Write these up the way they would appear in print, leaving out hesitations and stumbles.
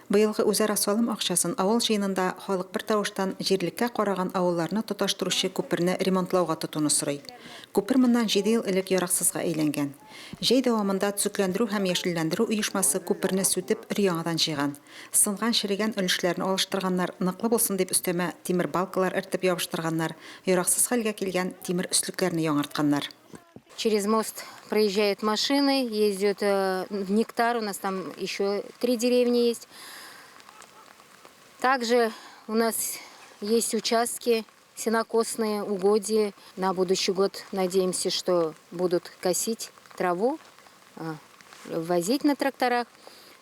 Быелгы үзара салым акчасын авыл җыенында халык бер тавыштан җирлеккә караган авылларны тоташтыручы күперне ремонтлауга тотуны сорый. Күпер моннан 7 ел элек яраксызга әйләнгән. Җәй дәвамында төзекләндерү һәм яшелләндерү оешмасы күперне сүтеп өр-яңадан җыйган. Сынган чирегән өлешләрне алыштырганнар, ныклы булсын дип өстәмә тимер балкалар эртеп ябыштырганнар, яраксыз хәлгә килгән тимер өстлекләрне яңартканнар. Через мост проезжают машины, ездят в Нектар, у нас там еще 3 деревни есть. Также у нас есть участки сенокосные, угодья. На будущий год надеемся, что будут косить траву, возить на тракторах.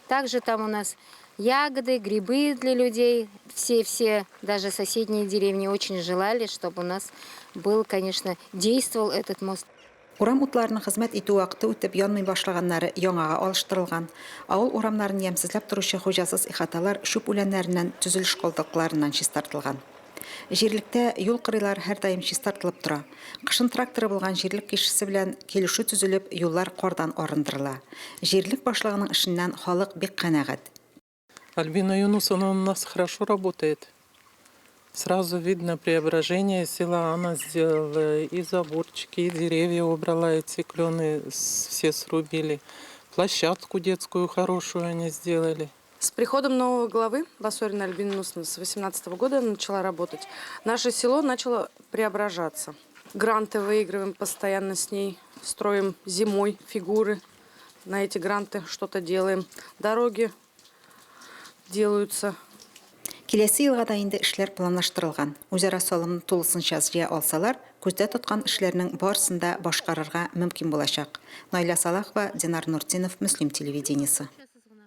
Также там у нас ягоды, грибы для людей. Все, даже соседние деревни очень желали, чтобы у нас был, конечно, действовал этот мост. Урам утларының хезмәт итү вакыты үтеп янмый башлаганнары яңага алыштырылган. Авыл урамнарын ямсызлап торучы хуҗасыз ихаталар шүп үләннәреннән төзелеш калдыкларыннан чистартылган. Җирлектә юл кырыйлар һәр даим чистартылып тора. Кышын тракторы булган җирлек кишесе белән килешү төзелеп, юллар кардан арындырыла. Җирлек башлыгының эшеннән халык бик канәгать. Альбина Юнусовна у нас хорошо работает. Сразу видно преображение села. Она сделала и заборчики, и деревья убрала, эти клены все срубили. Площадку детскую хорошую они сделали. С приходом нового главы Басорина Альбина Юнусовна с 2018 года начала работать. Наше село начало преображаться. Гранты выигрываем постоянно с ней, строим зимой фигуры. На эти гранты что-то делаем. Дороги делаются. Киләсе елга да инде эшләр планлаштырылган. Үзара салымны тулысынча җыя алсалар, күздә тоткан эшләрнең барысын да башкарырга мөмкин булачак. Найля Салахова, Динар Нуртдинов, Муслим телевидениесе.